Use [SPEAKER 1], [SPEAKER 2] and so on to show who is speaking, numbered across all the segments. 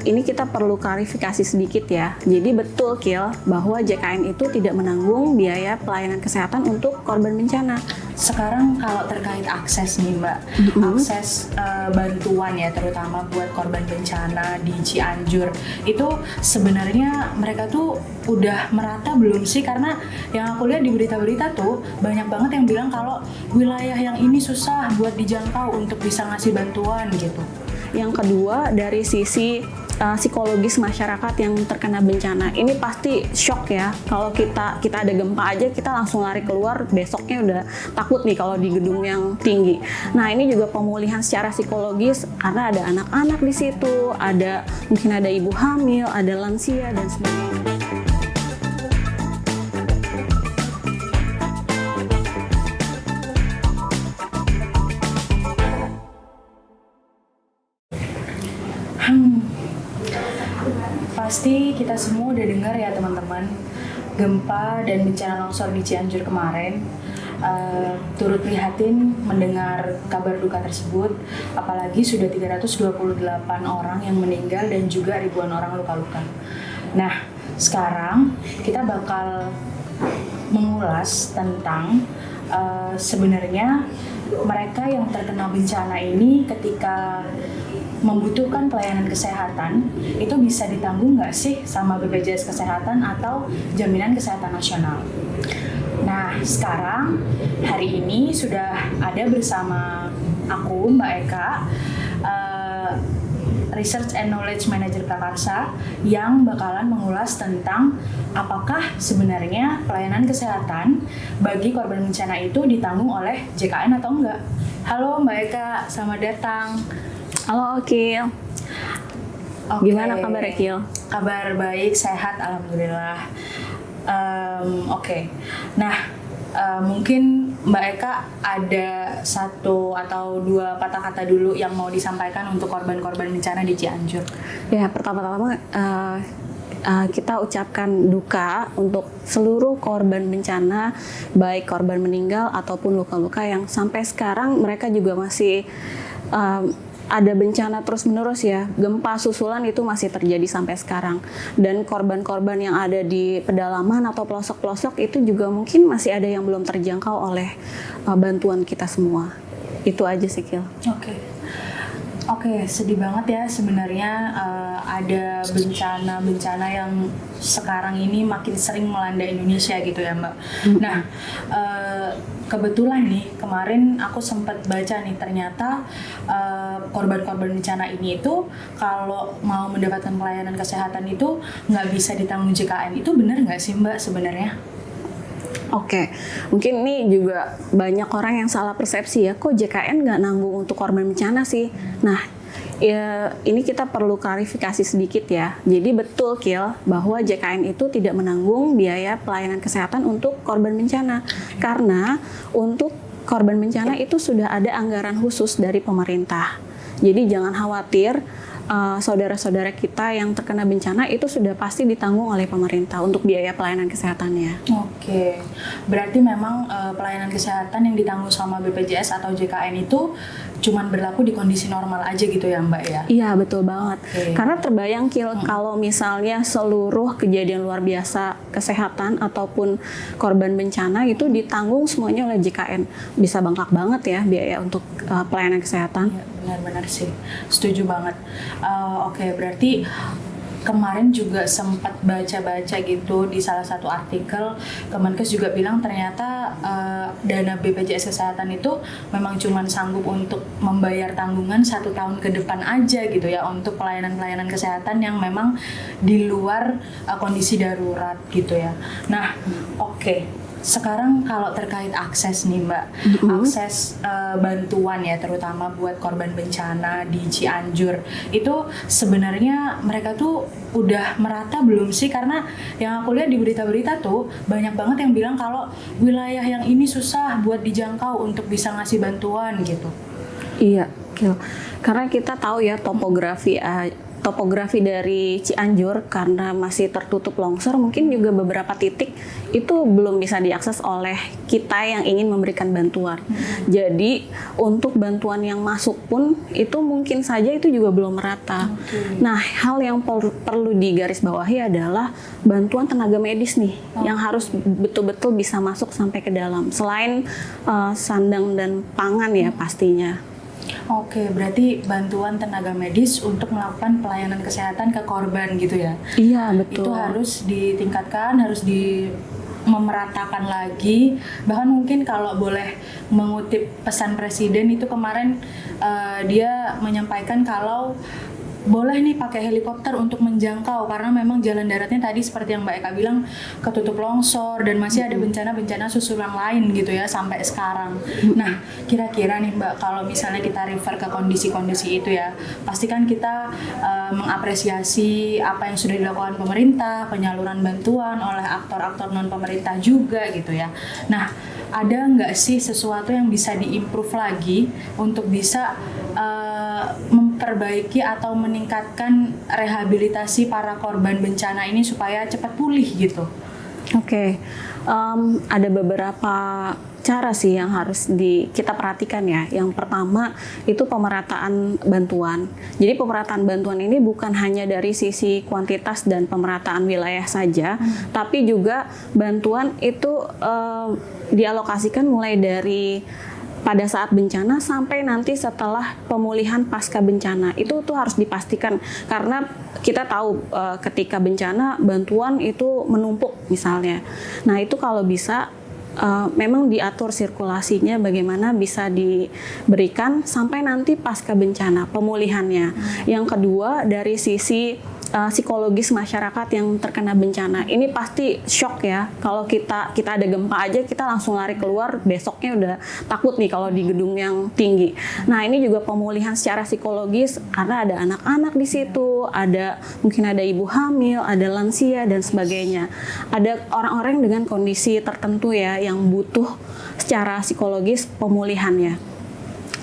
[SPEAKER 1] Ini kita perlu klarifikasi sedikit ya. Jadi betul Kil bahwa JKN itu tidak menanggung biaya pelayanan kesehatan untuk korban bencana.
[SPEAKER 2] Sekarang kalau terkait akses nih Mbak, akses bantuan ya terutama buat korban bencana di Cianjur, itu sebenarnya mereka tuh udah merata belum sih? Karena yang aku lihat di berita-berita tuh banyak banget yang bilang kalau wilayah yang ini susah buat dijangkau untuk bisa ngasih bantuan gitu.
[SPEAKER 1] Yang kedua dari sisi psikologis masyarakat yang terkena bencana, ini pasti shock ya. Kalau kita ada gempa aja kita langsung lari keluar, besoknya udah takut nih kalau di gedung yang tinggi. Nah ini juga pemulihan secara psikologis karena ada anak-anak di situ, mungkin ada ibu hamil, ada lansia dan sebagainya.
[SPEAKER 2] Pasti kita semua udah dengar ya teman-teman, gempa dan bencana longsor di Cianjur kemarin. Turut prihatin mendengar kabar duka tersebut, apalagi sudah 328 orang yang meninggal dan juga ribuan orang luka-luka. Nah, sekarang kita bakal mengulas tentang sebenarnya mereka yang terkena bencana ini ketika membutuhkan pelayanan kesehatan itu bisa ditanggung nggak sih sama BPJS Kesehatan atau Jaminan Kesehatan Nasional. Nah sekarang hari ini sudah ada bersama aku Mbak Eka, Research and Knowledge Manager Prakarsa, yang bakalan mengulas tentang apakah sebenarnya pelayanan kesehatan bagi korban bencana itu ditanggung oleh JKN atau enggak. Halo Mbak Eka, selamat datang.
[SPEAKER 1] Halo Kil. Gimana kabar Kil?
[SPEAKER 2] Kabar baik, sehat, alhamdulillah. Nah mungkin Mbak Eka ada satu atau dua kata-kata dulu yang mau disampaikan untuk korban-korban bencana di Cianjur.
[SPEAKER 1] Ya, pertama-tama kita ucapkan duka untuk seluruh korban bencana, baik korban meninggal ataupun luka-luka yang sampai sekarang mereka juga masih ada bencana terus-menerus ya. Gempa susulan itu masih terjadi sampai sekarang. Dan korban-korban yang ada di pedalaman atau pelosok-pelosok itu juga mungkin masih ada yang belum terjangkau oleh bantuan kita semua. Itu aja sih Kil.
[SPEAKER 2] Oke, sedih banget ya sebenarnya ada bencana-bencana yang sekarang ini makin sering melanda Indonesia gitu ya Mbak. Nah, kebetulan nih kemarin aku sempat baca nih ternyata korban-korban bencana ini itu kalau mau mendapatkan pelayanan kesehatan itu nggak bisa ditanggung JKN. Itu benar nggak sih Mbak sebenarnya?
[SPEAKER 1] Oke, mungkin ini juga banyak orang yang salah persepsi ya, kok JKN nggak nanggung untuk korban bencana sih? Nah, ya ini kita perlu klarifikasi sedikit ya. Jadi betul Kil bahwa JKN itu tidak menanggung biaya pelayanan kesehatan untuk korban bencana. Karena untuk korban bencana itu sudah ada anggaran khusus dari pemerintah. Jadi jangan khawatir, saudara-saudara kita yang terkena bencana itu sudah pasti ditanggung oleh pemerintah untuk biaya pelayanan kesehatannya.
[SPEAKER 2] Oke, berarti memang pelayanan kesehatan yang ditanggung sama BPJS atau JKN itu cuman berlaku di kondisi normal aja gitu ya Mbak ya?
[SPEAKER 1] Iya betul banget. Karena terbayang Kil kalau misalnya seluruh kejadian luar biasa kesehatan ataupun korban bencana itu ditanggung semuanya oleh JKN, bisa bengkak banget ya biaya untuk pelayanan kesehatan.
[SPEAKER 2] Ya, benar-benar sih, setuju banget. Oke, berarti kemarin juga sempat baca-baca gitu di salah satu artikel, Kemenkes juga bilang ternyata dana BPJS Kesehatan itu memang cuma sanggup untuk membayar tanggungan 1 tahun ke depan aja gitu ya untuk pelayanan-pelayanan kesehatan yang memang di luar kondisi darurat gitu ya. Nah, oke. Sekarang kalau terkait akses nih Mbak, akses bantuan ya terutama buat korban bencana di Cianjur, itu sebenarnya mereka tuh udah merata belum sih? Karena yang aku lihat di berita-berita tuh banyak banget yang bilang kalau wilayah yang ini susah buat dijangkau untuk bisa ngasih bantuan gitu.
[SPEAKER 1] Iya, Kil. Karena kita tahu ya topografi topografi dari Cianjur karena masih tertutup longsor, mungkin juga beberapa titik itu belum bisa diakses oleh kita yang ingin memberikan bantuan. Jadi untuk bantuan yang masuk pun itu mungkin saja itu juga belum merata. Nah, hal yang perlu digarisbawahi adalah bantuan tenaga medis nih yang harus betul-betul bisa masuk sampai ke dalam. Selain sandang dan pangan ya pastinya.
[SPEAKER 2] Oke, berarti bantuan tenaga medis untuk melakukan pelayanan kesehatan ke korban gitu ya?
[SPEAKER 1] Iya, betul.
[SPEAKER 2] Itu harus ditingkatkan, harus memeratakan lagi. Bahkan mungkin kalau boleh mengutip pesan Presiden itu kemarin dia menyampaikan kalau boleh nih pakai helikopter untuk menjangkau karena memang jalan daratnya tadi seperti yang Mbak Eka bilang ketutup longsor dan masih ada bencana-bencana susulan lain gitu ya sampai sekarang. Nah, kira-kira nih Mbak, kalau misalnya kita refer ke kondisi-kondisi itu ya, pastikan kita mengapresiasi apa yang sudah dilakukan pemerintah, penyaluran bantuan oleh aktor-aktor non pemerintah juga gitu ya. Nah, ada nggak sih sesuatu yang bisa diimprove lagi untuk bisa memperbaiki atau meningkatkan rehabilitasi para korban bencana ini supaya cepat pulih gitu?
[SPEAKER 1] Oke, ada beberapa cara sih yang harus kita perhatikan ya. Yang pertama itu pemerataan bantuan. Jadi pemerataan bantuan ini bukan hanya dari sisi kuantitas dan pemerataan wilayah saja, tapi juga bantuan itu dialokasikan mulai dari pada saat bencana sampai nanti setelah pemulihan pasca bencana. Itu tuh harus dipastikan karena kita tahu ketika bencana bantuan itu menumpuk misalnya. Nah, itu kalau bisa memang diatur sirkulasinya bagaimana bisa diberikan sampai nanti pasca bencana pemulihannya. Yang kedua dari sisi psikologis masyarakat yang terkena bencana. Ini pasti shock ya. Kalau kita ada gempa aja kita langsung lari keluar, besoknya udah takut nih kalau di gedung yang tinggi. Nah, ini juga pemulihan secara psikologis karena ada anak-anak di situ, mungkin ada ibu hamil, ada lansia dan sebagainya. Ada orang-orang dengan kondisi tertentu ya yang butuh secara psikologis pemulihannya.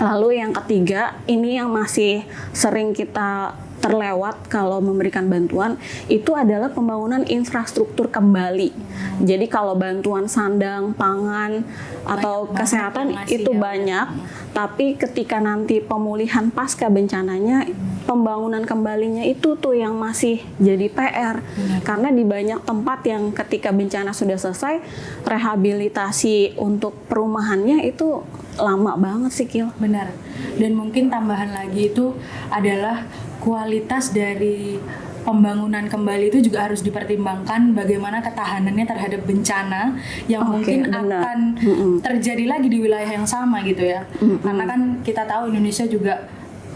[SPEAKER 1] Lalu yang ketiga, ini yang masih sering kita terlewat kalau memberikan bantuan, itu adalah pembangunan infrastruktur kembali. Jadi kalau bantuan sandang, pangan, atau kesehatan itu banyak, tapi ketika nanti pemulihan pasca bencananya, pembangunan kembalinya itu tuh yang masih jadi PR. Karena di banyak tempat yang ketika bencana sudah selesai, rehabilitasi untuk perumahannya itu lama banget sih, Kil.
[SPEAKER 2] Benar. Dan mungkin tambahan lagi itu adalah kualitas dari pembangunan kembali itu juga harus dipertimbangkan bagaimana ketahanannya terhadap bencana yang mungkin akan terjadi lagi di wilayah yang sama gitu ya. Karena kan kita tahu Indonesia juga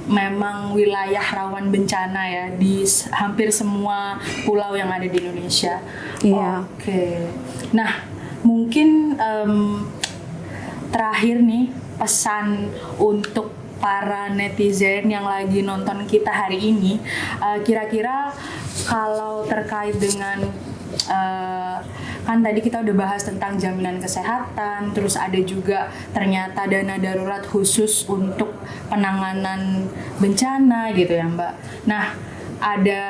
[SPEAKER 2] memang wilayah rawan bencana ya di hampir semua pulau yang ada di Indonesia.
[SPEAKER 1] Iya.
[SPEAKER 2] Oke. Nah, mungkin terakhir nih pesan untuk para netizen yang lagi nonton kita hari ini, kira-kira kalau terkait dengan kan tadi kita udah bahas tentang jaminan kesehatan, terus ada juga ternyata dana darurat khusus untuk penanganan bencana gitu ya Mbak. Nah, ada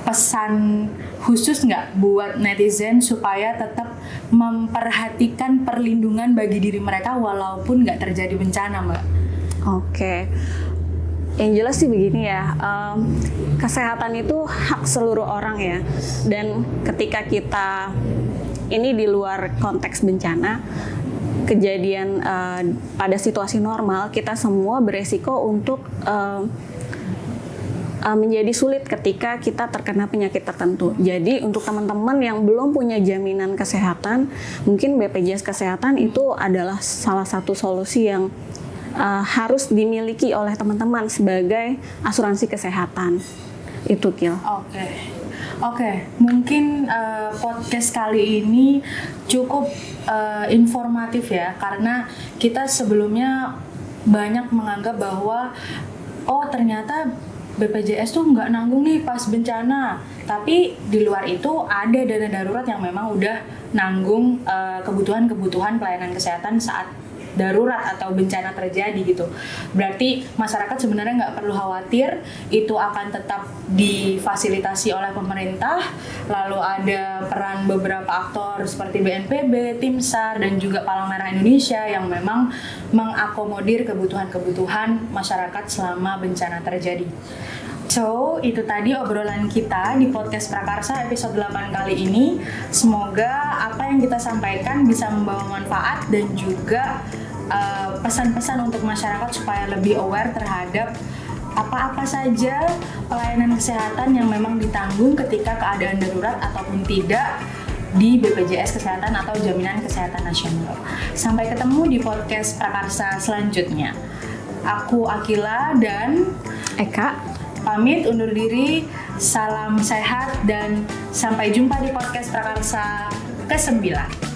[SPEAKER 2] pesan khusus nggak buat netizen supaya tetap memperhatikan perlindungan bagi diri mereka walaupun nggak terjadi bencana Mbak?
[SPEAKER 1] Oke. Yang jelas sih begini ya, kesehatan itu hak seluruh orang ya. Dan ketika kita ini di luar konteks bencana, kejadian pada situasi normal, kita semua beresiko untuk menjadi sulit ketika kita terkena penyakit tertentu. Jadi untuk teman-teman yang belum punya jaminan kesehatan, mungkin BPJS Kesehatan itu adalah salah satu solusi yang harus dimiliki oleh teman-teman sebagai asuransi kesehatan. Itu, Kil.
[SPEAKER 2] Oke. Mungkin podcast kali ini cukup informatif ya, karena kita sebelumnya banyak menganggap bahwa ternyata BPJS tuh nggak nanggung nih pas bencana, tapi di luar itu ada dana darurat yang memang udah nanggung kebutuhan-kebutuhan pelayanan kesehatan saat darurat atau bencana terjadi gitu. Berarti masyarakat sebenarnya nggak perlu khawatir, itu akan tetap difasilitasi oleh pemerintah. Lalu ada peran beberapa aktor seperti BNPB, Tim SAR, dan juga Palang Merah Indonesia yang memang mengakomodir kebutuhan-kebutuhan masyarakat selama bencana terjadi. So, itu tadi obrolan kita di podcast Prakarsa episode 8 kali ini. Semoga apa yang kita sampaikan bisa membawa manfaat dan juga pesan-pesan untuk masyarakat supaya lebih aware terhadap apa-apa saja pelayanan kesehatan yang memang ditanggung ketika keadaan darurat ataupun tidak di BPJS Kesehatan atau Jaminan Kesehatan Nasional. Sampai ketemu di podcast Prakarsa selanjutnya. Aku Akila dan
[SPEAKER 1] Eka
[SPEAKER 2] pamit undur diri, salam sehat dan sampai jumpa di podcast Prakarsa ke-9.